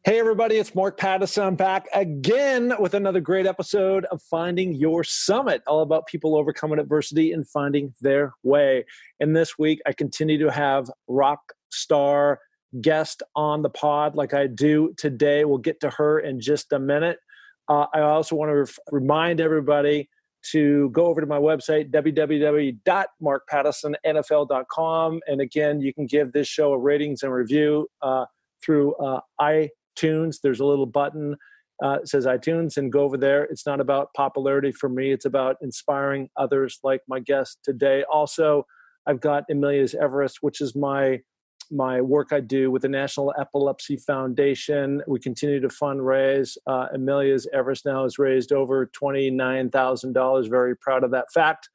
Hey, everybody, it's Mark Pattison. I'm back again with another great episode of Finding Your Summit, all about people overcoming adversity and finding their way. And this week, I continue to have rock star guest on the pod like I do today. We'll get to her in just a minute. I also want to remind everybody to go over to my website, www.markpattisonnfl.com. And again, you can give this show a ratings and review through iTunes. There's a little button that says iTunes, and go over there. It's not about popularity for me. It's about inspiring others like my guest today. Also, I've got Amelia's Everest, which is my work I do with the National Epilepsy Foundation. We continue to fundraise. Amelia's Everest now has raised over $29,000. Very proud of that fact.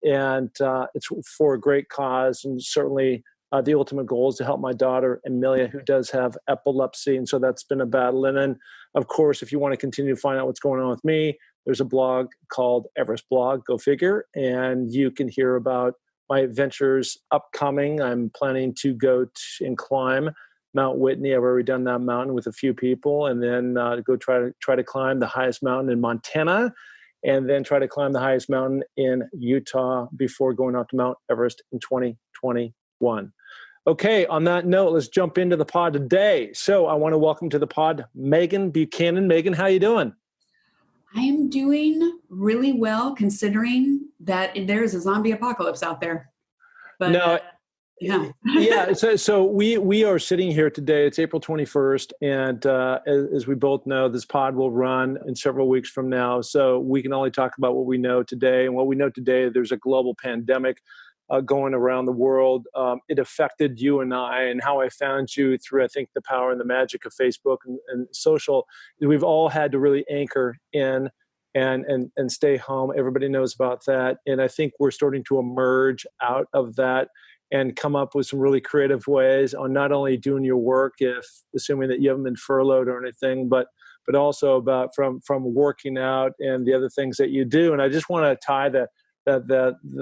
And it's for a great cause, and certainly the ultimate goal is to help my daughter, Amelia, who does have epilepsy. And so that's been a battle. And then, of course, if you want to continue to find out what's going on with me, there's a blog called Everest Blog, go figure. And you can hear about my adventures upcoming. I'm planning to go and climb Mount Whitney. I've already done that mountain with a few people. And then go try to climb the highest mountain in Montana. And then try to climb the highest mountain in Utah before going up to Mount Everest in 2021. Okay, on that note, let's jump into the pod today. So I want to welcome to the pod Meghan Buchanan. Meghan, how you doing? I am doing really well, considering that there's a zombie apocalypse out there. But no, yeah. Yeah. So we are sitting here today. It's April 21st. And as we both know, this pod will run in several weeks from now. So we can only talk about what we know today. And what we know today, there's a global pandemic going around the world. It affected you and I, and how I found you through, I think, the power and the magic of Facebook and social. We've all had to really anchor in and stay home. Everybody knows about that. And I think we're starting to emerge out of that and come up with some really creative ways on not only doing your work, if assuming that you haven't been furloughed or anything, but also about from working out and the other things that you do. And I just want to tie the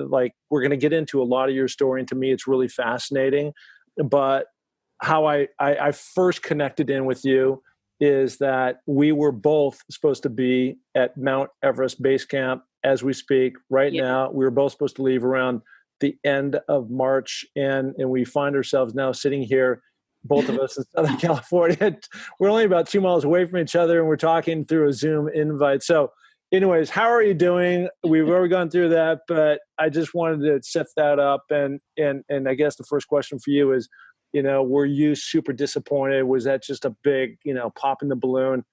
like, we're going to get into a lot of your story, and to me it's really fascinating. But how I first connected in with you is that we were both supposed to be at Mount Everest Base Camp as we speak right now. We were both supposed to leave around the end of March, and we find ourselves now sitting here, both of us in Southern California. We're only about 2 miles away from each other, and we're talking through a Zoom invite. So anyways, how are you doing? We've already gone through that, but I just wanted to set that up. And I guess the first question for you is, were you super disappointed? Was that just a big, pop in the balloon?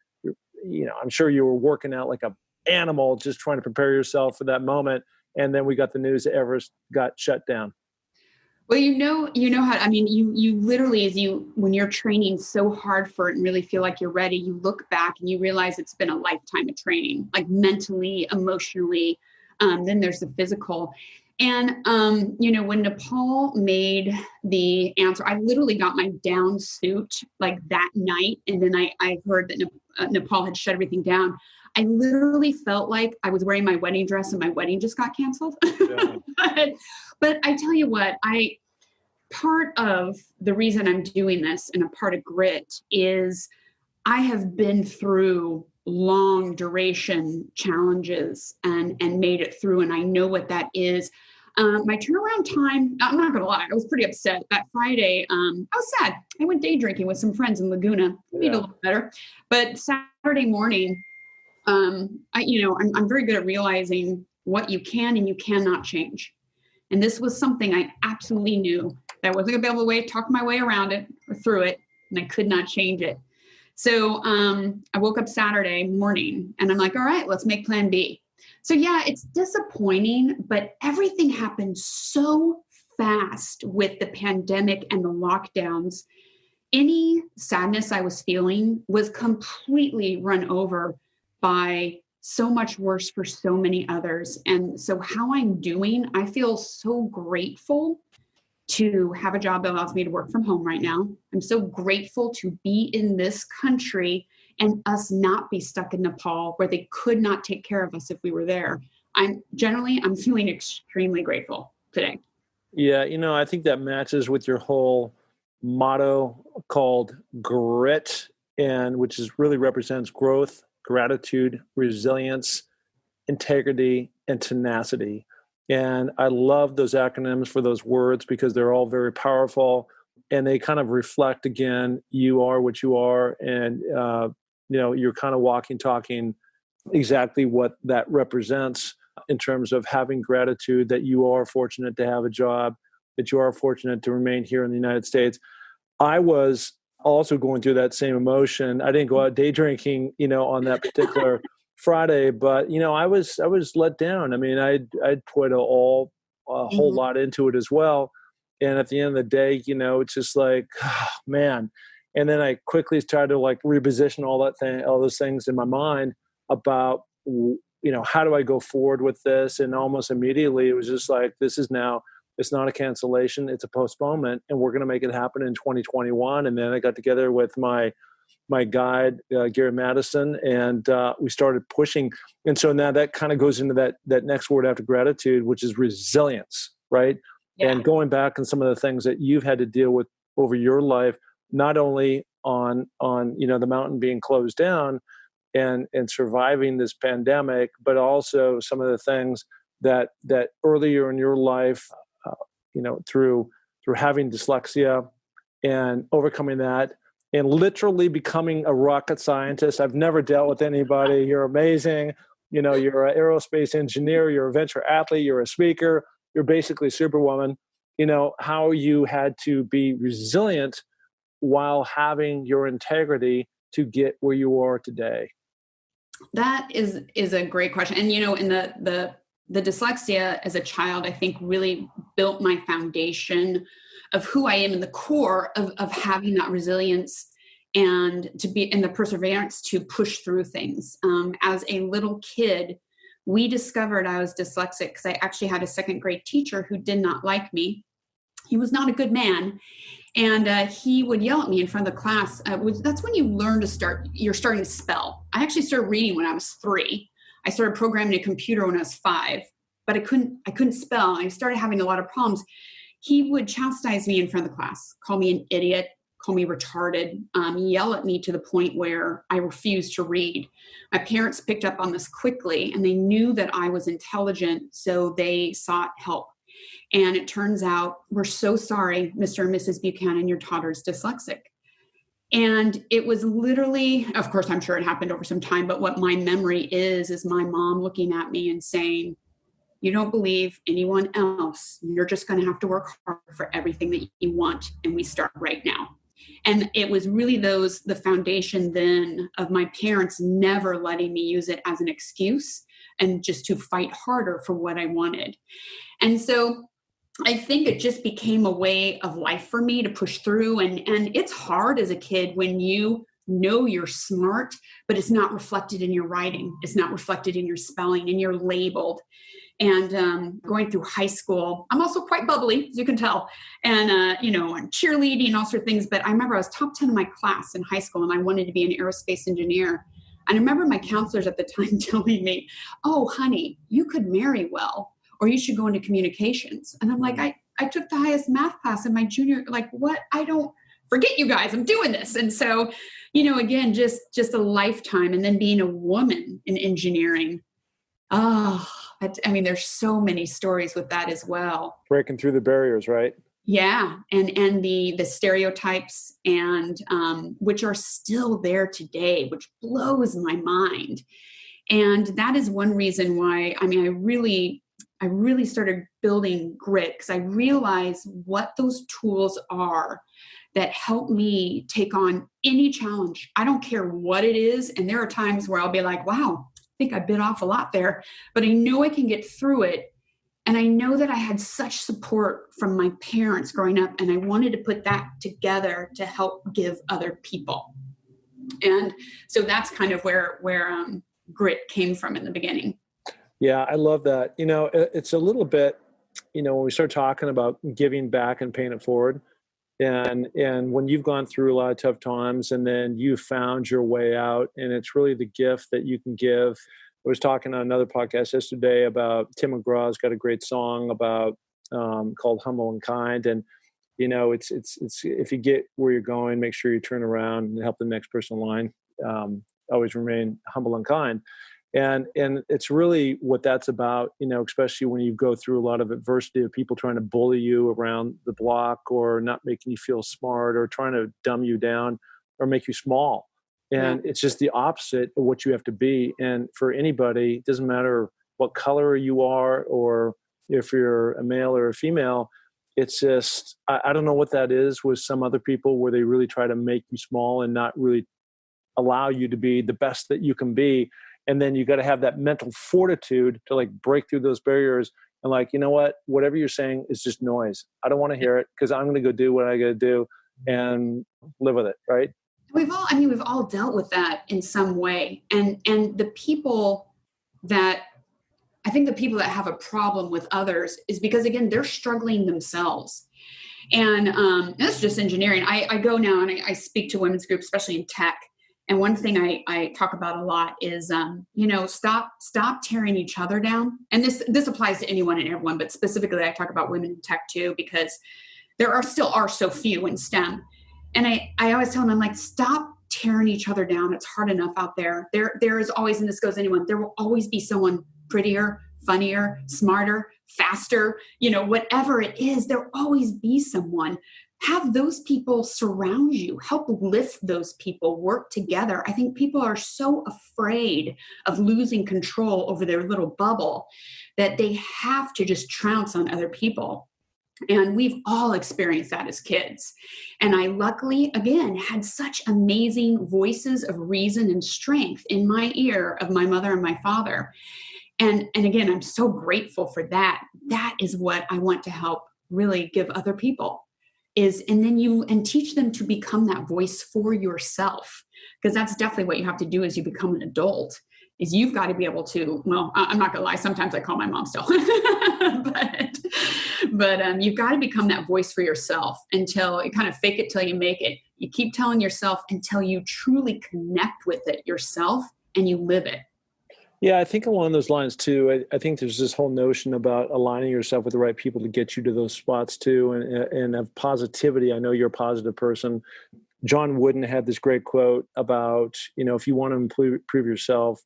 I'm sure you were working out like an animal, just trying to prepare yourself for that moment. And then we got the news that Everest got shut down. Well, you know how, you literally, when you're training so hard for it and really feel like you're ready, you look back and you realize it's been a lifetime of training, like mentally, emotionally. Then there's the physical. And, when Nepal made the answer, I literally got my down suit like that night. And then I heard that Nepal had shut everything down. I literally felt like I was wearing my wedding dress and my wedding just got canceled. Yeah. But I tell you what, part of the reason I'm doing this, and a part of grit, is I have been through long duration challenges and made it through. And I know what that is. My turnaround time, I'm not going to lie, I was pretty upset. That Friday, I was sad. I went day drinking with some friends in Laguna. Made it a little better. But Saturday morning, I'm very good at realizing what you can and you cannot change. And this was something I absolutely knew that I wasn't going to be able to talk my way around it or through it, and I could not change it. So I woke up Saturday morning and I'm like, all right, let's make plan B. So yeah, it's disappointing, but everything happened so fast with the pandemic and the lockdowns. Any sadness I was feeling was completely run over by so much worse for so many others. And so how I'm doing, I feel so grateful to have a job that allows me to work from home right now. I'm so grateful to be in this country and us not be stuck in Nepal where they could not take care of us if we were there. I'm feeling extremely grateful today. Yeah, I think that matches with your whole motto called grit. and which is really represents growth, gratitude, resilience, integrity, and tenacity. And I love those acronyms for those words because they're all very powerful, and they kind of reflect, again, you are what you are, and you're kind of walking, talking exactly what that represents in terms of having gratitude that you are fortunate to have a job, that you are fortunate to remain here in the United States. I was also going through that same emotion. I didn't go out day drinking, on that particular Friday, but I was let down. I mean, I'd put a whole lot into it as well, and at the end of the day, it's just like, oh, man. And then I quickly started to like reposition all those things in my mind about, how do I go forward with this? And almost immediately, it was just like, this is now. It's not a cancellation; it's a postponement, and we're going to make it happen in 2021. And then I got together with my guide, Gary Madison, and we started pushing. And so now that kind of goes into that next word after gratitude, which is resilience, right? Yeah. And going back on some of the things that you've had to deal with over your life, not only on the mountain being closed down and surviving this pandemic, but also some of the things that earlier in your life, through having dyslexia and overcoming that, and literally becoming a rocket scientist. I've never dealt with anybody. You're amazing. You're an aerospace engineer. You're a venture athlete. You're a speaker. You're basically Superwoman. How you had to be resilient while having your integrity to get where you are today. That is a great question. And, in the dyslexia as a child, I think really built my foundation of who I am in the core of having that resilience and to be in the perseverance to push through things. As a little kid, we discovered I was dyslexic because I actually had a second grade teacher who did not like me. He was not a good man. And he would yell at me in front of the class. That's when you learn you're starting to spell. I actually started reading when I was 3. I started programming a computer when I was 5, but I couldn't spell. I started having a lot of problems. He would chastise me in front of the class, call me an idiot, call me retarded, yell at me to the point where I refused to read. My parents picked up on this quickly, and they knew that I was intelligent, so they sought help. And it turns out, we're so sorry, Mr. and Mrs. Buchanan, your daughter's dyslexic. And it was literally, of course, I'm sure it happened over some time, but what my memory is my mom looking at me and saying, you don't believe anyone else. You're just going to have to work hard for everything that you want. And we start right now. And it was really the foundation then of my parents never letting me use it as an excuse and just to fight harder for what I wanted. And so I think it just became a way of life for me to push through. And it's hard as a kid when you know you're smart, but it's not reflected in your writing. It's not reflected in your spelling, and you're labeled. And going through high school, I'm also quite bubbly, as you can tell, and and cheerleading and all sorts of things. But I remember I was top 10 in my class in high school, and I wanted to be an aerospace engineer. And I remember my counselors at the time telling me, "Oh, honey, you could marry well, or you should go into communications." And I'm like, I took the highest math class in my junior, like, what? I don't forget you guys, I'm doing this. And so, again, just a lifetime. And then being a woman in engineering. There's so many stories with that as well. Breaking through the barriers, right? Yeah. And the stereotypes and which are still there today, which blows my mind. And that is one reason why, I really started building grit, because I realized what those tools are that help me take on any challenge. I don't care what it is. And there are times where I'll be like, wow, I think I bit off a lot there, but I know I can get through it. And I know that I had such support from my parents growing up, and I wanted to put that together to help give other people. And so that's kind of where grit came from in the beginning. Yeah, I love that. It's a little bit, when we start talking about giving back and paying it forward, and when you've gone through a lot of tough times and then you found your way out, and it's really the gift that you can give. I was talking on another podcast yesterday about Tim McGraw's got a great song about called Humble and Kind. And it's if you get where you're going, make sure you turn around and help the next person in line. Always remain humble and kind. And it's really what that's about, especially when you go through a lot of adversity of people trying to bully you around the block or not making you feel smart or trying to dumb you down or make you small. And it's just the opposite of what you have to be. And for anybody, it doesn't matter what color you are or if you're a male or a female, it's just, I don't know what that is with some other people where they really try to make you small and not really allow you to be the best that you can be. And then you got to have that mental fortitude to like break through those barriers and like, you know what, whatever you're saying is just noise. I don't want to hear it because I'm going to go do what I got to do and live with it. Right. We've all dealt with that in some way. And the people that have a problem with others is because, again, they're struggling themselves. And that's just engineering. I go now and I speak to women's groups, especially in tech. And one thing I talk about a lot is, stop tearing each other down. And this applies to anyone and everyone, but specifically I talk about women in tech too, because there are so few in STEM. And I always tell them, I'm like, stop tearing each other down. It's hard enough out there. There is always, and this goes to anyone, there will always be someone prettier, funnier, smarter, faster, whatever it is, there'll always be someone. Have those people surround you, help lift those people, work together. I think people are so afraid of losing control over their little bubble that they have to just trounce on other people. And we've all experienced that as kids. And I luckily, again, had such amazing voices of reason and strength in my ear of my mother and my father. And again, I'm so grateful for that. That is what I want to help really give other people. And teach them to become that voice for yourself. Because that's definitely what you have to do as you become an adult, is you've got to be able to, well, I'm not gonna lie, sometimes I call my mom still, but you've got to become that voice for yourself until you kind of fake it till you make it. You keep telling yourself until you truly connect with it yourself and you live it. Yeah, I think along those lines too, I think there's this whole notion about aligning yourself with the right people to get you to those spots too, and of positivity. I know you're a positive person. John Wooden had this great quote about, if you want to improve yourself,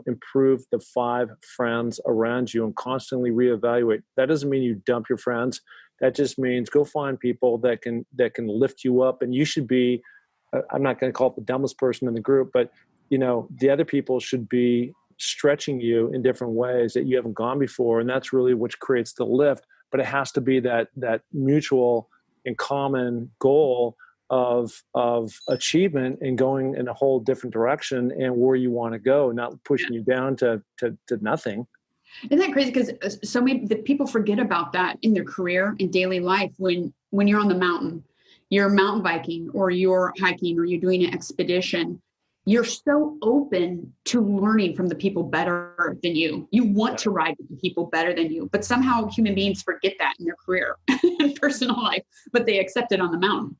improve the 5 friends around you and constantly reevaluate. That doesn't mean you dump your friends. That just means go find people that can lift you up. And you should be, I'm not going to call it the dumbest person in the group, but the other people should be stretching you in different ways that you haven't gone before. And that's really what creates the lift. But it has to be that mutual and common goal of achievement and going in a whole different direction and where you want to go, not pushing you down to nothing. Isn't that crazy? Because so many people forget about that in their career and daily life. When you're on the mountain, you're mountain biking or you're hiking or you're doing an expedition, you're so open to learning from the people better than you. You want to ride with the people better than you, but somehow human beings forget that in their career and personal life, but they accept it on the mountain.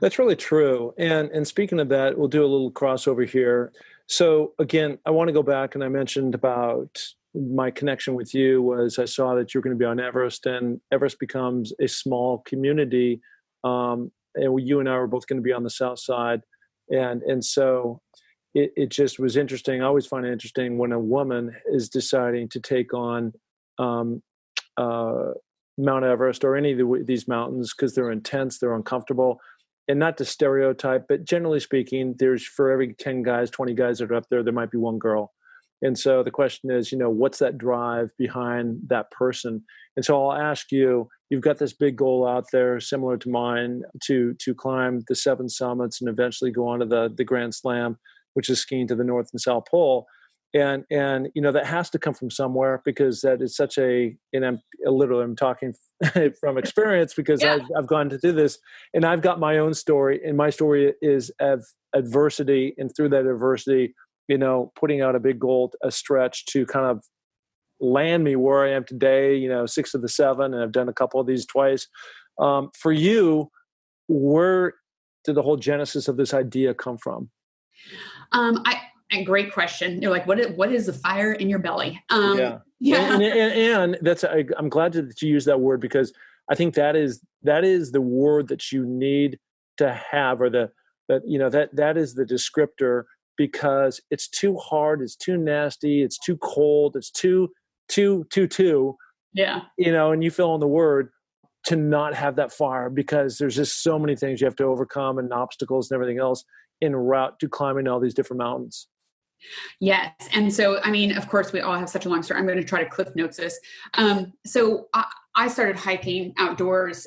That's really true. And speaking of that, we'll do a little crossover here. So again, I want to go back, and I mentioned about my connection with you was I saw that you're going to be on Everest, and Everest becomes a small community. And you and I were both going to be on the south side. And so it just was interesting. I always find it interesting when a woman is deciding to take on Mount Everest or any of these mountains because they're intense, they're uncomfortable. And not to stereotype, but generally speaking, there's for every 10 guys, 20 guys that are up there, there might be one girl. And so the question is, what's that drive behind that person? And so I'll ask you, you've got this big goal out there, similar to mine, to climb the 7 summits and eventually go on to the Grand Slam, which is skiing to the North and South Pole. And that has to come from somewhere, because that is such and I'm talking from experience because I've gone to do this, and I've got my own story, and my story is of adversity, and through that adversity, putting out a big goal, a stretch to kind of land me where I am today, 6 of the 7, and I've done a couple of these twice. For you, where did the whole genesis of this idea come from? Great question. You're like, what is the fire in your belly? And that's, I'm glad that you use that word, because I think that is the word that you need to have, or that is the descriptor, because it's too hard, it's too nasty, it's too cold, it's too. Yeah. And you fill in the word, to not have that fire, because there's just so many things you have to overcome and obstacles and everything else en route to climbing all these different mountains. Yes. And so, I mean, of course, we all have such a long story. I'm going to try to cliff notes this. So I started hiking outdoors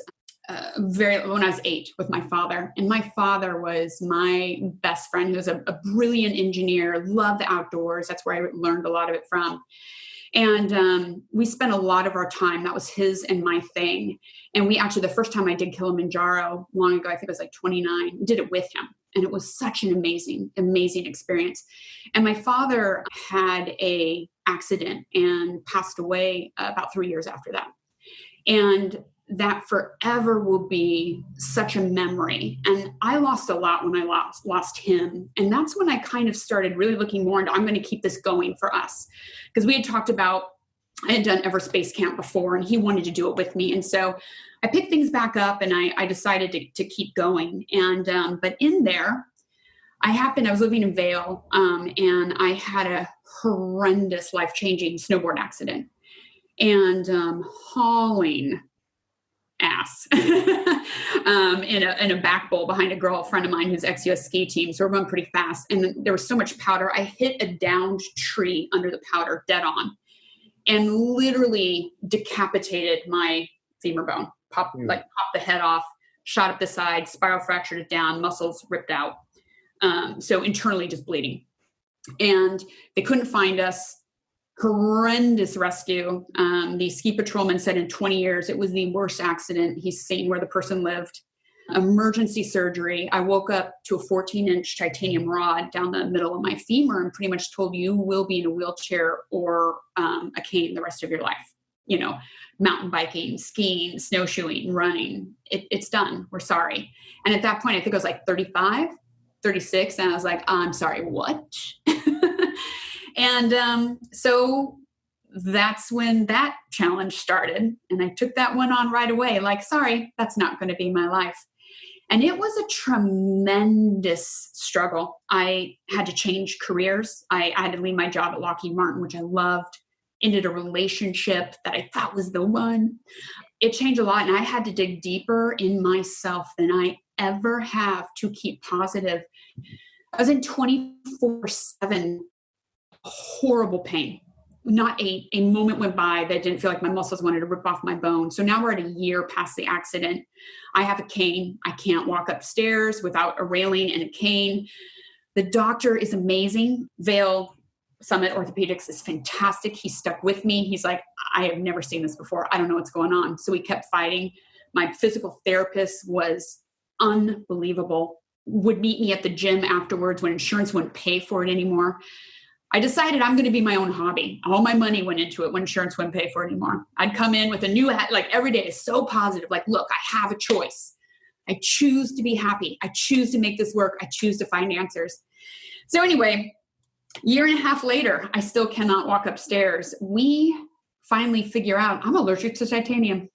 when I was 8 with my father. And my father was my best friend. He was a brilliant engineer, loved the outdoors. That's where I learned a lot of it from. And we spent a lot of our time, that was his and my thing. And we actually, the first time I did Kilimanjaro long ago, I think it was like 29, did it with him. And it was such an amazing, amazing experience. And my father had a accident and passed away about 3 years after that. And that forever will be such a memory. And I lost a lot when I lost him. And that's when I kind of started really looking more into, I'm going to keep this going for us. Because we had talked about, I had done Everest Base Camp before, and he wanted to do it with me. And so I picked things back up, and I decided to keep going. And, but in there, I was living in Vail, and I had a horrendous life-changing snowboard accident, and hauling ass in a back bowl behind a friend of mine who's ex-US ski team. So we're going pretty fast. And there was so much powder. I hit a downed tree under the powder dead on, and literally decapitated my femur bone, popped the head off, shot up the side, spiral fractured it down, muscles ripped out. So internally just bleeding. And they couldn't find us. Horrendous rescue. The ski patrolman said in 20 years, it was the worst accident he's seen where the person lived. Emergency surgery. I woke up to a 14-inch titanium rod down the middle of my femur and pretty much told, you will be in a wheelchair or a cane the rest of your life. Mountain biking, skiing, snowshoeing, running. It's done. We're sorry. And at that point, I think I was like 35, 36. And I was like, I'm sorry, what? And so that's when that challenge started. And I took that one on right away. Like, sorry, that's not going to be my life. And it was a tremendous struggle. I had to change careers. I had to leave my job at Lockheed Martin, which I loved, ended a relationship that I thought was the one. It changed a lot. And I had to dig deeper in myself than I ever have to keep positive. I was in 24/7 horrible pain. Not a moment went by that I didn't feel like my muscles wanted to rip off my bone. So now we're at a year past the accident. I have a cane. I can't walk upstairs without a railing and a cane. The doctor is amazing. Vail Summit Orthopedics is fantastic. He stuck with me. He's like, I have never seen this before. I don't know what's going on. So we kept fighting. My physical therapist was unbelievable. Would meet me at the gym afterwards when insurance wouldn't pay for it anymore. I decided I'm going to be my own hobby. All my money went into it when insurance wouldn't pay for it anymore. I'd come in with a new hat, like every day is so positive. Like, look, I have a choice. I choose to be happy. I choose to make this work. I choose to find answers. So anyway, year and a half later, I still cannot walk upstairs. We finally figure out I'm allergic to titanium.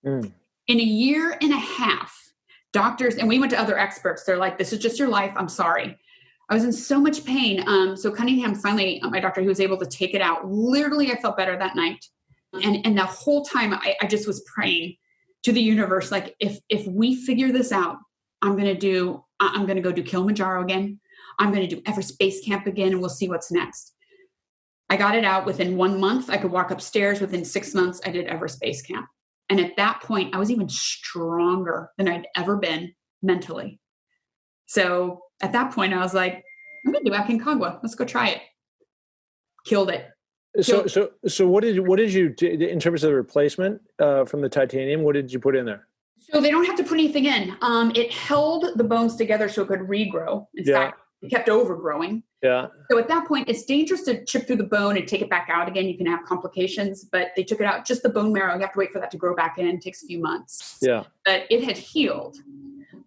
In a year and a half, doctors, and we went to other experts. They're like, this is just your life. I'm sorry. I was in so much pain. So Cunningham finally, my doctor, he was able to take it out. Literally, I felt better that night. And the whole time I just was praying to the universe, like, if we figure this out, I'm going to go do Kilimanjaro again. I'm going to do Everest Base Camp again, and we'll see what's next. I got it out within 1 month. I could walk upstairs. Within 6 months, I did Everest Base Camp. And at that point, I was even stronger than I'd ever been mentally. So at that point, I was like, I'm going to do Aconcagua. Let's go try it. Killed it. So what did you do in terms of the replacement from the titanium? What did you put in there? So they don't have to put anything in. It held the bones together so it could regrow. In fact, it kept overgrowing. Yeah. So at that point, it's dangerous to chip through the bone and take it back out again. You can have complications, but they took it out. Just the bone marrow, you have to wait for that to grow back in. It takes a few months. Yeah. But it had healed.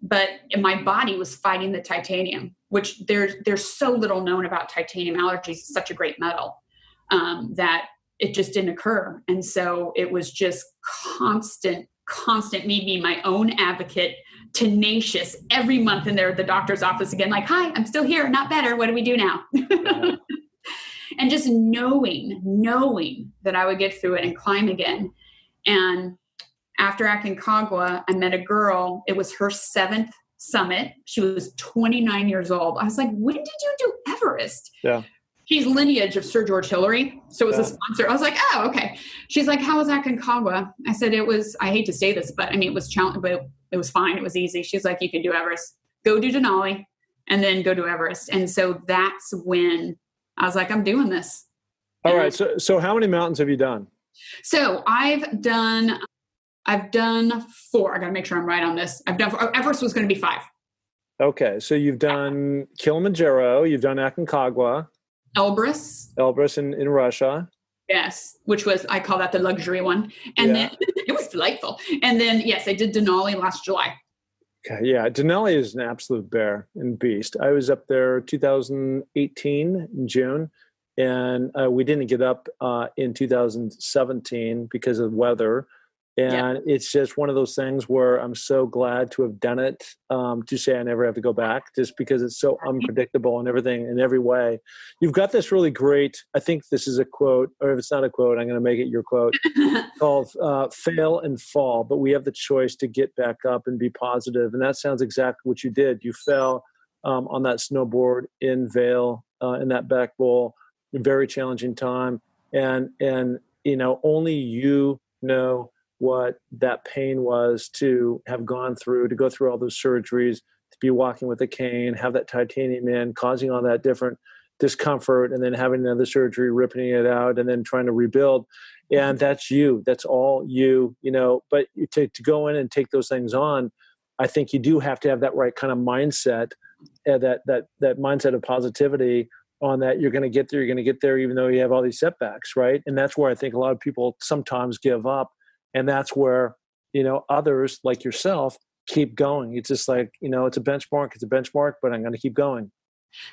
But my body was fighting the titanium, which there's so little known about titanium allergies. It's such a great metal that it just didn't occur. And so it was just constant constant, me being my own advocate, tenacious every month in there at the doctor's office again, like, hi, I'm still here, not better. What do we do now? And just knowing that I would get through it and climb again. And after Aconcagua, I met a girl. It was her 7th summit. She was 29 years old. I was like, when did you do Everest? Yeah. She's lineage of Sir George Hillary. So it was a sponsor. I was like, oh, okay. She's like, how was Aconcagua? I said, I hate to say this, but I mean, it was challenging, but it was fine. It was easy. She's like, you can do Everest. Go do Denali and then go to Everest. And so that's when I was like, I'm doing this. All right. So how many mountains have you done? So I've done 4. I got to make sure I'm right on this. I've done 4. Everest was going to be 5. Okay. So you've done Kilimanjaro, you've done Aconcagua. Elbrus in Russia. Yes. Which was, I call that the luxury one. And then it was delightful. And then, yes, I did Denali last July. Okay. Yeah. Denali is an absolute bear and beast. I was up there 2018 in June. And we didn't get up in 2017 because of weather. And it's just one of those things where I'm so glad to have done it, to say I never have to go back, just because it's so unpredictable and everything in every way. You've got this really great, I think this is a quote, or if it's not a quote, I'm going to make it your quote, called fail and fall, but we have the choice to get back up and be positive. And that sounds exactly what you did. You fell on that snowboard in Vail, in that back bowl, a very challenging time. And only you know what that pain was to have gone through, to go through all those surgeries, to be walking with a cane, have that titanium in, causing all that different discomfort, and then having another surgery, ripping it out, and then trying to rebuild. And that's you. That's all you, but to go in and take those things on, I think you do have to have that right kind of mindset, that mindset of positivity on that you're going to get there, even though you have all these setbacks, right? And that's where I think a lot of people sometimes give up. And that's where, others like yourself keep going. It's just like, it's a benchmark, but I'm going to keep going.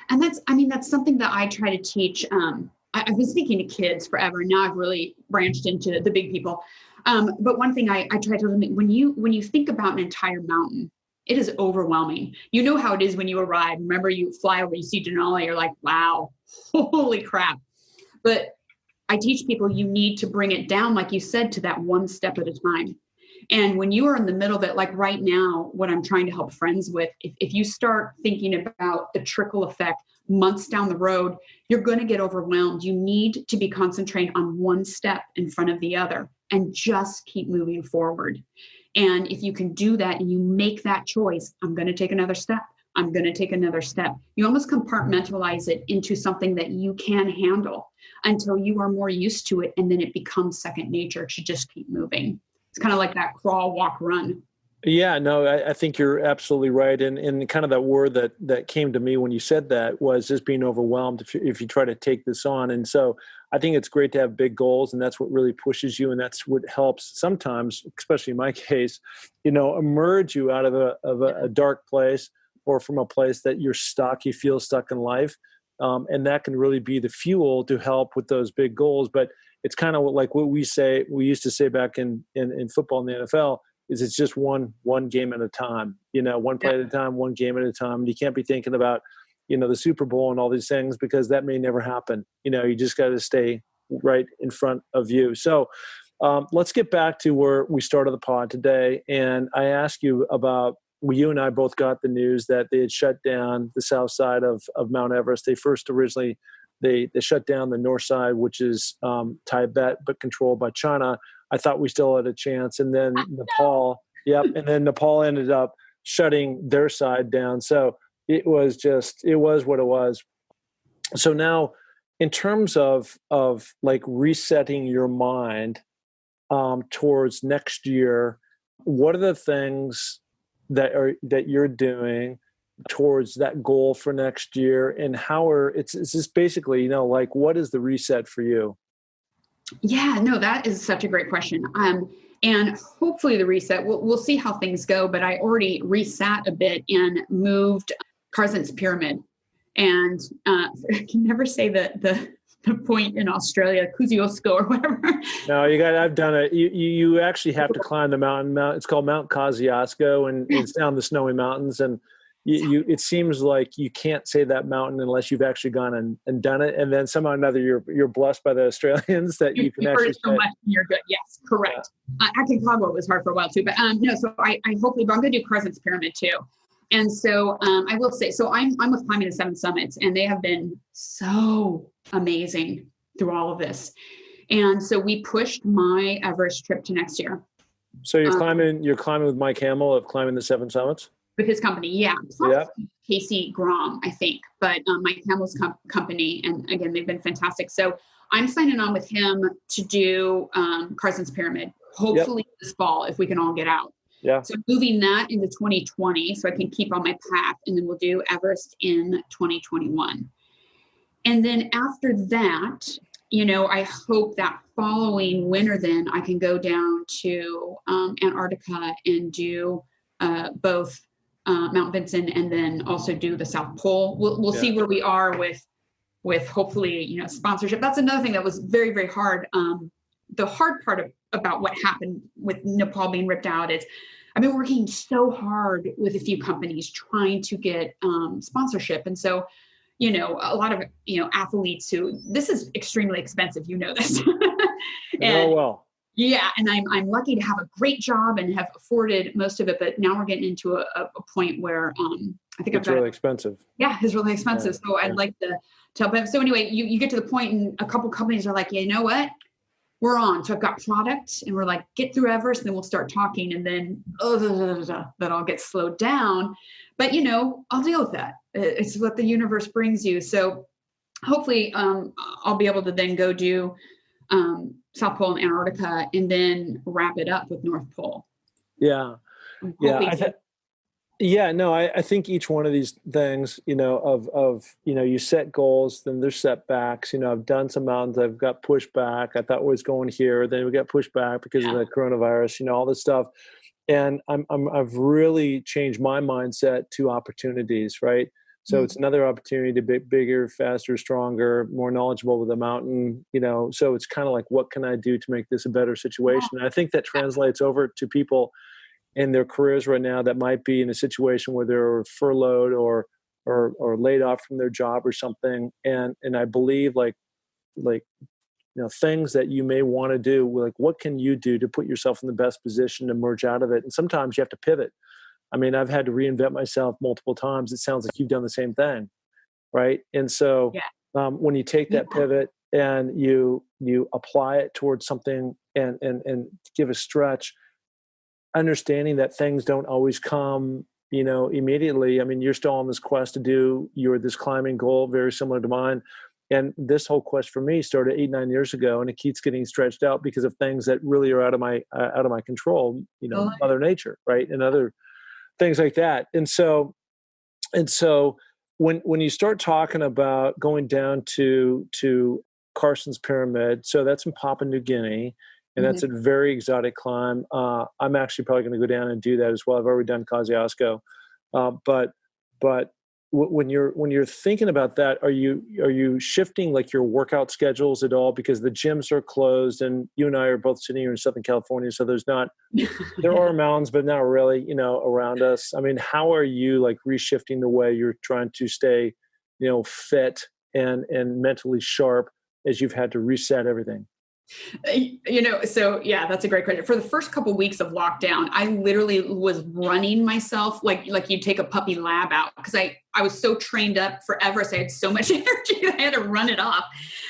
And that's something that I try to teach. I've been speaking to kids forever. Now I've really branched into the big people. But one thing I try to limit, when you think about an entire mountain, it is overwhelming. You know how it is when you arrive. Remember, you fly over, you see Denali, you're like, wow, holy crap. But I teach people you need to bring it down, like you said, to that one step at a time. And when you are in the middle of it, like right now, what I'm trying to help friends with, if you start thinking about the trickle effect months down the road, you're going to get overwhelmed. You need to be concentrating on one step in front of the other and just keep moving forward. And if you can do that and you make that choice, I'm going to take another step. I'm going to take another step. You almost compartmentalize it into something that you can handle until you are more used to it. And then it becomes second nature to just keep moving. It's kind of like that crawl, walk, run. Yeah, no, I think you're absolutely right. And kind of that word that came to me when you said that was just being overwhelmed if you try to take this on. And so I think it's great to have big goals, and that's what really pushes you. And that's what helps sometimes, especially in my case, emerge you out of a dark place, or from a place that you're stuck, you feel stuck in life. And that can really be the fuel to help with those big goals. But it's kind of like what we used to say back in football in the NFL, is it's just one game at a time, one play at a time, one game at a time. You can't be thinking about, the Super Bowl and all these things, because that may never happen. You just got to stay right in front of you. So let's get back to where we started the pod today. And I asked you about, you and I both got the news that they had shut down the south side of Mount Everest. They first originally, they shut down the north side, which is Tibet, but controlled by China. I thought we still had a chance. And then Nepal, and then Nepal ended up shutting their side down. So it was what it was. So now, in terms of like resetting your mind towards next year, what are the things that you're doing towards that goal for next year, and it's just basically, like, what is the reset for you? Yeah, no, that is such a great question. And hopefully the reset, we'll see how things go, but I already reset a bit and moved Carson's pyramid. And I can never say the the point in Australia, Kosciuszko or whatever. No, I've done it. You actually have to climb the mountain. It's called Mount Kosciuszko, and it's down the snowy mountains. And it seems like you can't say that mountain unless you've actually gone and done it. And then somehow or another, you're blessed by the Australians that you can actually. Heard it so much, and you're good. Yes, correct. Yeah. Aconcagua was hard for a while too, but no. So I hopefully, but I'm going to do Carson's Pyramid too. And so I will say, so I'm with Climbing the Seven Summits, and they have been so amazing through all of this. And so we pushed my Everest trip to next year. So you're climbing with Mike Hamill of Climbing the Seven Summits? With his company, yeah. Plus Casey Grom, I think, but Mike Hamill's company, and again, they've been fantastic. So I'm signing on with him to do Carson's Pyramid, hopefully this fall, if we can all get out. Yeah. So moving that into 2020 so I can keep on my path, and then we'll do Everest in 2021. And then after that, I hope that following winter, then I can go down to Antarctica and do both Mount Vinson and then also do the South Pole. We'll see where we are with hopefully, sponsorship. That's another thing that was very, very hard. The hard part about what happened with Nepal being ripped out is I've been working so hard with a few companies trying to get sponsorship. And so, a lot of, athletes this is extremely expensive, this. And, well. Yeah. And I'm lucky to have a great job and have afforded most of it. But now we're getting into a point where I think it's really expensive. Yeah, it's really expensive. So I'd like to help them. So anyway, you get to the point and a couple companies are like, you know what? We're on. So I've got product and we're like, get through Everest and then we'll start talking. And then, that all gets slowed down. But, I'll deal with that. It's what the universe brings you. So hopefully I'll be able to then go do South Pole and Antarctica and then wrap it up with North Pole. Yeah. I think each one of these things, you set goals, then there's setbacks. I've done some mountains, I've got pushed back. I thought we was going here, then we got pushed back because of the coronavirus, all this stuff. And I've really changed my mindset to opportunities, right? So it's another opportunity to be bigger, faster, stronger, more knowledgeable with the mountain, so it's kind of like, what can I do to make this a better situation? And I think that translates over to people in their careers right now that might be in a situation where they're furloughed or laid off from their job or something. And I believe things that you may want to do, like what can you do to put yourself in the best position to emerge out of it? And sometimes you have to pivot. I mean, I've had to reinvent myself multiple times. It sounds like you've done the same thing, right? And so when you take that pivot and you apply it towards something and give a stretch, understanding that things don't always come, immediately. I mean, you're still on this quest to do this climbing goal, very similar to mine. And this whole quest for me started 8-9 years ago, and it keeps getting stretched out because of things that really are out of my control, Mother Nature, right? And other things like that. And so when you start talking about going down to Carson's Pyramid, so that's in Papua New Guinea, and that's a very exotic climb. I'm actually probably going to go down and do that as well. I've already done Kosciuszko, but when you're thinking about that, are you shifting like your workout schedules at all? Because the gyms are closed, and you and I are both sitting here in Southern California, so there are mountains, but not really, around us. I mean, how are you like reshifting the way you're trying to stay, fit and mentally sharp as you've had to reset everything? So yeah, that's a great question. For the first couple of weeks of lockdown, I literally was running myself like you take a puppy lab out, because I was so trained up for Everest. I had so much energy that I had to run it off.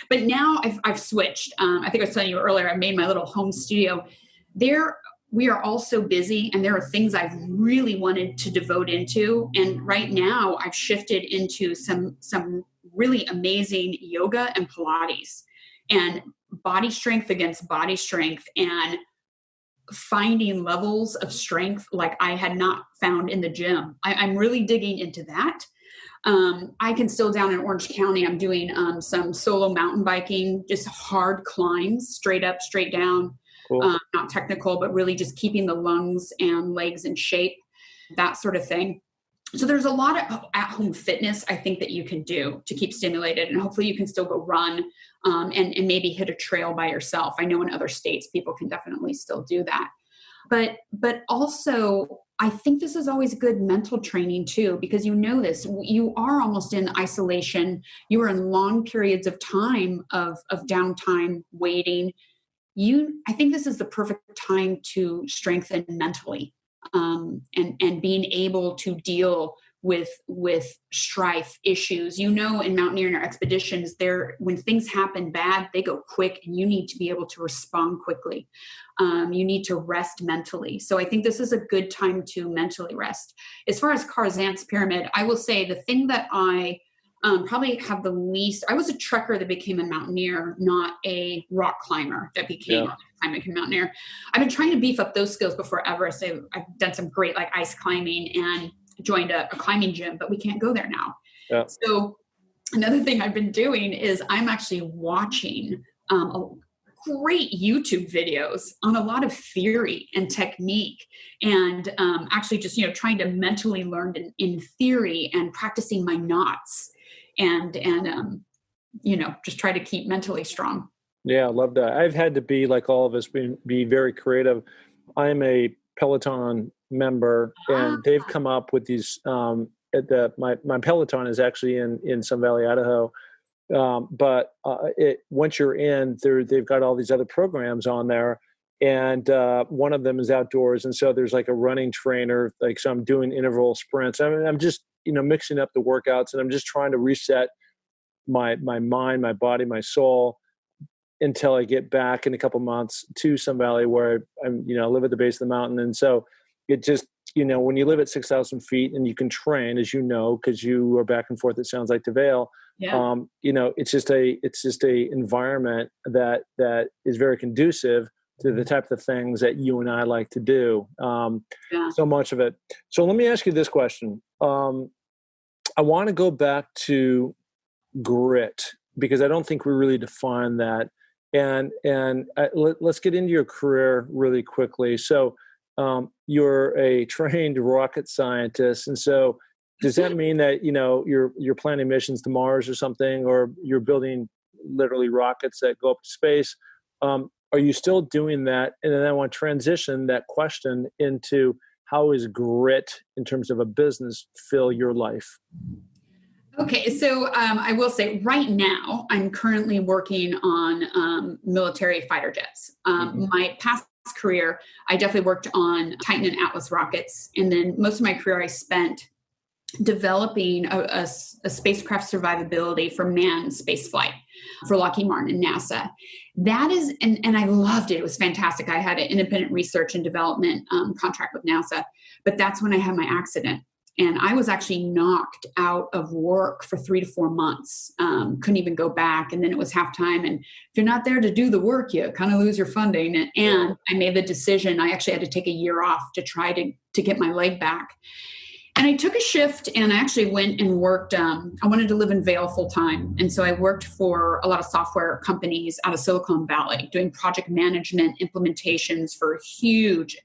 But now I've switched. I think I was telling you earlier, I made my little home studio. We are all so busy, and there are things I've really wanted to devote into. And right now I've shifted into some really amazing yoga and Pilates and body strength against body strength, and finding levels of strength like I had not found in the gym. I'm really digging into that. I can still down in Orange County, I'm doing some solo mountain biking, just hard climbs, straight up, straight down, cool. Not technical, but really just keeping the lungs and legs in shape, that sort of thing. So there's a lot of at-home fitness, I think, that you can do to keep stimulated, and hopefully you can still go run and maybe hit a trail by yourself. I know in other states people can definitely still do that. But also, I think this is always good mental training too, because this, you are almost in isolation. You are in long periods of time of downtime, waiting. I think this is the perfect time to strengthen mentally, and being able to deal with strife issues. In mountaineering or expeditions, when things happen bad, they go quick, and you need to be able to respond quickly. You need to rest mentally. So I think this is a good time to mentally rest. As far as Karzant's pyramid, I will say the thing that I probably have the least, I was a trekker that became a mountaineer, not a rock climber that became a mountaineer. I've been trying to beef up those skills before Everest. I've done some great ice climbing and joined a climbing gym, but we can't go there now. Yeah. So another thing I've been doing is I'm actually watching great YouTube videos on a lot of theory and technique, and actually just, trying to mentally learn in theory and practicing my knots and just try to keep mentally strong. Yeah, I love that. I've had to be, like all of us, be very creative. I'm a Peloton member, and they've come up with these, my Peloton is actually in Sun Valley, Idaho. But once you're in there, they've got all these other programs on there, and one of them is outdoors. And so there's like a running trainer, so I'm doing interval sprints. I'm just, mixing up the workouts, and I'm just trying to reset my mind, my body, my soul, until I get back in a couple months to Sun Valley, where I'm, live at the base of the mountain. And so it just, when you live at 6,000 feet and you can train, as because you are back and forth, it sounds like, to Vail. Yeah. It's just a environment that is very conducive to the type of things that you and I like to do. So much of it. So let me ask you this question. I want to go back to grit, because I don't think we really define that. And let's get into your career really quickly. So you're a trained rocket scientist, and so does that mean that you're planning missions to Mars or something, or you're building literally rockets that go up to space? Are you still doing that? And then I want to transition that question into, how is grit in terms of a business fill your life? Okay, so I will say right now, I'm currently working on military fighter jets. My past career, I definitely worked on Titan and Atlas rockets. And then most of my career I spent developing a spacecraft survivability for manned space flight for Lockheed Martin and NASA. That is, and I loved it. It was fantastic. I had an independent research and development contract with NASA, but that's when I had my accident. And I was actually knocked out of work for 3 to 4 months. Couldn't even go back. And then it was halftime. And if you're not there to do the work, you kind of lose your funding. And I made the decision. I actually had to take a year off to try to get my leg back. And I took a shift, and I actually went and worked. I wanted to live in Vail full time. And so I worked for a lot of software companies out of Silicon Valley, doing project management implementations for huge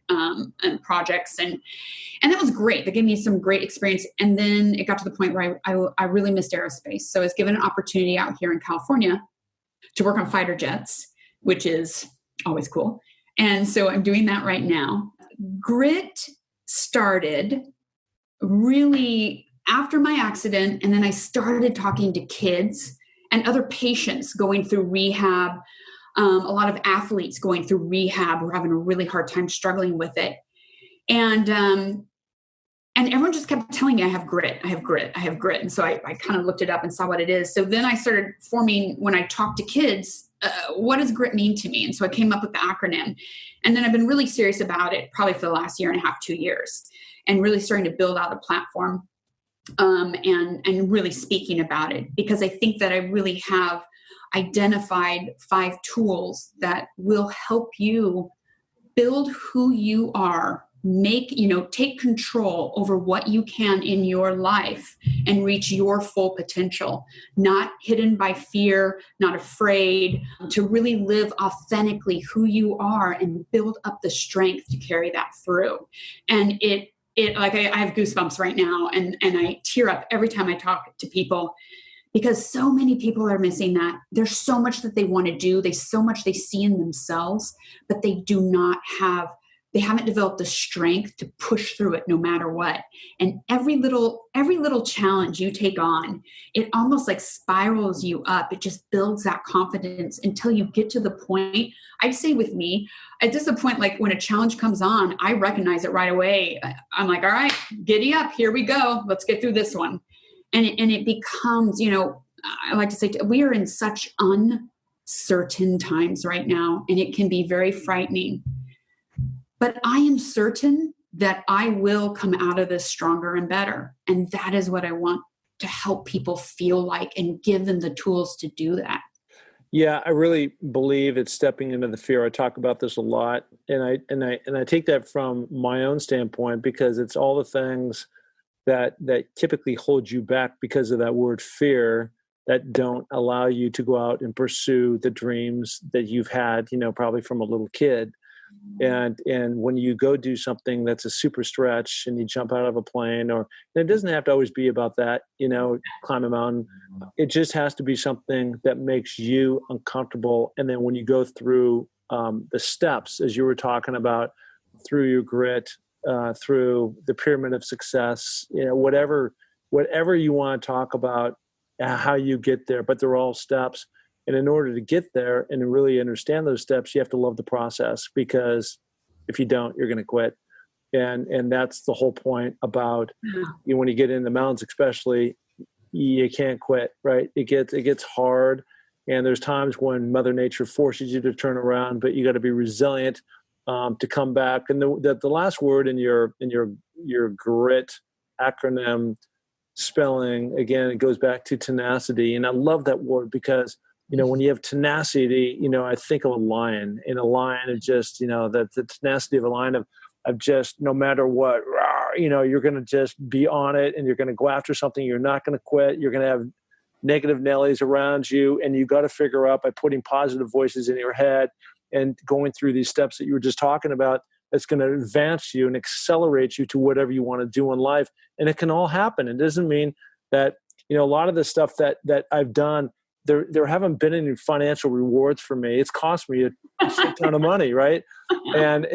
projects. And that was great. That gave me some great experience. And then it got to the point where I really missed aerospace. So I was given an opportunity out here in California to work on fighter jets, which is always cool. And so I'm doing that right now. Grit started really after my accident. And then I started talking to kids and other patients going through rehab. A lot of athletes going through rehab were having a really hard time struggling with it. And everyone just kept telling me, I have grit. And so I kind of looked it up and saw what it is. So then I started forming, when I talk to kids, what does grit mean to me? And so I came up with the acronym. And then I've been really serious about it probably for the last 1.5 years, 2 years, and really starting to build out a platform and really speaking about it, because I think that I really have identified 5 tools that will help you build who you are, take control over what you can in your life and reach your full potential, not hidden by fear, not afraid, to really live authentically who you are and build up the strength to carry that through. And I have goosebumps right now, and I tear up every time I talk to people, because so many people are missing that. There's so much that they want to do. There's so much they see in themselves, but they haven't developed the strength to push through it no matter what. And every little challenge you take on, it almost like spirals you up. It just builds that confidence until you get to the point. I'd say with me, at just the point, like when a challenge comes on, I recognize it right away. I'm like, all right, giddy up. Here we go. Let's get through this one. And it becomes, I like to say, we are in such uncertain times right now, and it can be very frightening. But I am certain that I will come out of this stronger and better. And that is what I want to help people feel like, and give them the tools to do that. Yeah, I really believe it's stepping into the fear. I talk about this a lot, and I take that from my own standpoint, because it's all the things that typically hold you back because of that word fear, that don't allow you to go out and pursue the dreams that you've had, probably from a little kid. And when you go do something that's a super stretch, and you jump out of a plane, or it doesn't have to always be about that, climb a mountain. It just has to be something that makes you uncomfortable. And then when you go through the steps, as you were talking about, through your grit, through the pyramid of success, whatever you want to talk about, how you get there, but they're all steps. And in order to get there and really understand those steps, you have to love the process, because if you don't, you're going to quit. And that's the whole point about when you get in the mountains, especially, you can't quit, right? It gets hard. And there's times when Mother Nature forces you to turn around, but you got to be resilient to come back. And the last word in your grit acronym spelling, again, it goes back to tenacity. And I love that word, because when you have tenacity, I think of a lion. And a lion is just, the tenacity of a lion of just, no matter what, you're going to just be on it, and you're going to go after something. You're not going to quit. You're going to have negative Nellies around you. And you got to figure out, by putting positive voices in your head and going through these steps that you were just talking about, that's going to advance you and accelerate you to whatever you want to do in life. And it can all happen. It doesn't mean that, a lot of the stuff that I've done, there haven't been any financial rewards for me. It's cost me a shit ton of money, right? And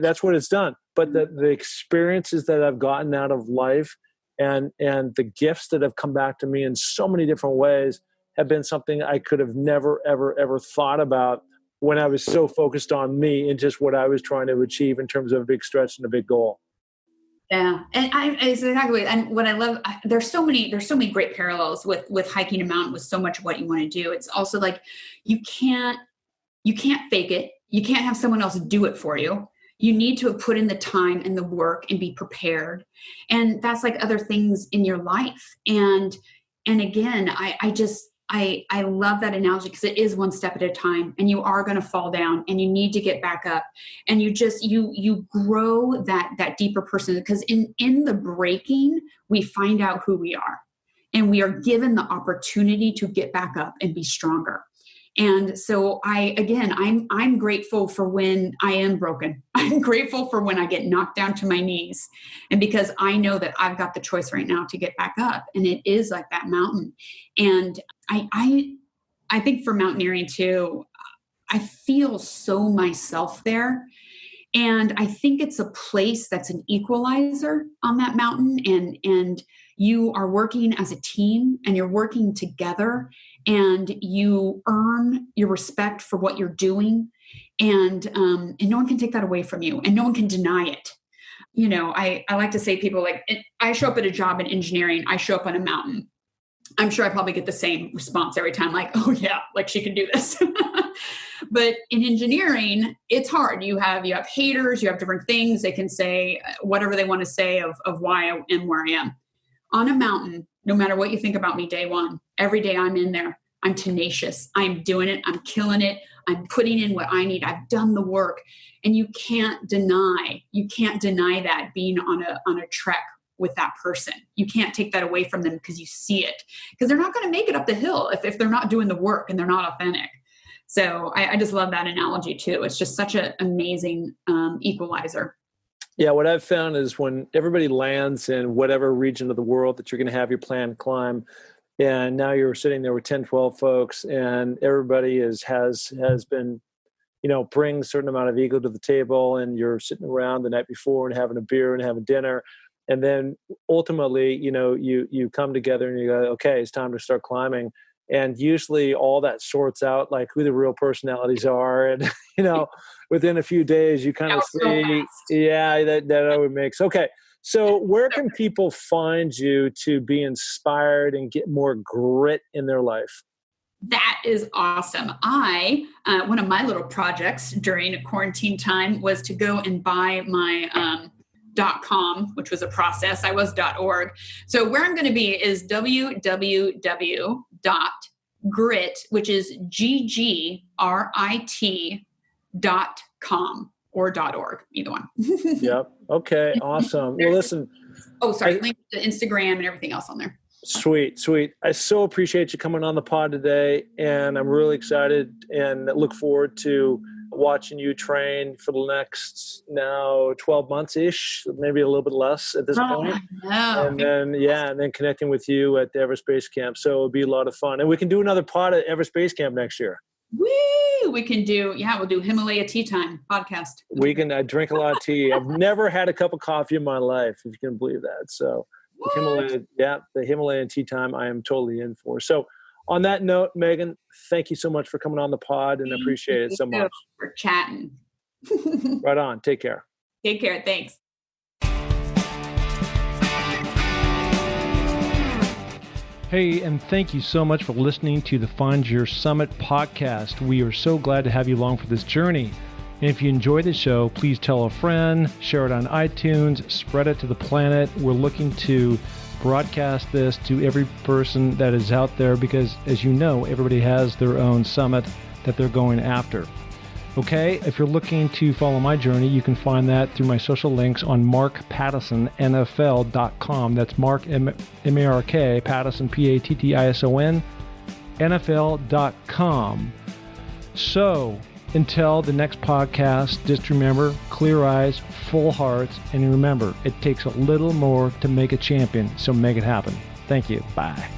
that's what it's done. But the experiences that I've gotten out of life, and the gifts that have come back to me in so many different ways, have been something I could have never, ever, ever thought about when I was so focused on me and just what I was trying to achieve in terms of a big stretch and a big goal. Yeah. And it's exactly. And what I love, there's so many great parallels with hiking a mountain, with so much of what you want to do. It's also like, you can't fake it. You can't have someone else do it for you. You need to have put in the time and the work and be prepared. And that's like other things in your life. And again, I love that analogy, because it is one step at a time, and you are going to fall down, and you need to get back up, and you grow that deeper person, because in the breaking, we find out who we are, and we are given the opportunity to get back up and be stronger. And so I'm grateful for when I am broken. I'm grateful for when I get knocked down to my knees. And because I know that I've got the choice right now to get back up. And it is like that mountain. And I think for mountaineering too, I feel so myself there. And I think it's a place that's an equalizer on that mountain. And you are working as a team, and you're working together, and you earn your respect for what you're doing. And no one can take that away from you, and no one can deny it. I like to say, people, like, I show up at a job in engineering, I show up on a mountain. I'm sure I probably get the same response every time, like, oh yeah, like she can do this. But in engineering, it's hard. You have haters, you have different things. They can say whatever they want to say of why I am where I am. On a mountain, no matter what you think about me day one, every day I'm in there, I'm tenacious. I'm doing it. I'm killing it. I'm putting in what I need. I've done the work. And you can't deny that being on a trek with that person. You can't take that away from them, because you see it, because they're not going to make it up the hill if they're not doing the work and they're not authentic. So I just love that analogy too. It's just such an amazing equalizer. Yeah, what I've found is when everybody lands in whatever region of the world that you're going to have your planned climb, and now you're sitting there with 10, 12 folks, and everybody has been, bring a certain amount of ego to the table, and you're sitting around the night before and having a beer and having dinner. And then ultimately, you come together and you go, okay, it's time to start climbing. And usually all that sorts out like who the real personalities are. And, within a few days you kind of see, that always makes, okay. So where can people find you to be inspired and get more grit in their life? That is awesome. One of my little projects during quarantine time was to go and buy my, .com, which was a process. I was .org. So where I'm going to be is www.grit, which is GGRIT.com or .org, either one. Yep. Okay. Awesome. Well, listen. Oh, sorry. Link to Instagram and everything else on there. Sweet. I so appreciate you coming on the pod today. And I'm really excited and look forward to watching you train for the next now 12 months-ish, maybe a little bit less at this point. And then connecting with you at the Everest Base Camp. So it'll be a lot of fun. And we can do another pod at Everest Base Camp next year. Woo! We can do, we'll do Himalaya Tea Time podcast. We can drink a lot of tea. I've never had a cup of coffee in my life, if you can believe that. So the Himalayan tea time I am totally in for. So on that note, Meghan, thank you so much for coming on the pod and I appreciate it so much. For chatting. Right on. Take care. Take care. Thanks. Hey, and thank you so much for listening to the Find Your Summit podcast. We are so glad to have you along for this journey. And if you enjoy the show, please tell a friend, share it on iTunes, spread it to the planet. We're looking to broadcast this to every person that is out there because, as you know, everybody has their own summit that they're going after. Okay, if you're looking to follow my journey, you can find that through my social links on markpattisonnfl.com. That's Mark, M-A-R-K, Pattison, P-A-T-T-I-S-O-N, NFL.com. So, until the next podcast, just remember, clear eyes, full hearts, and remember, it takes a little more to make a champion, so make it happen. Thank you. Bye.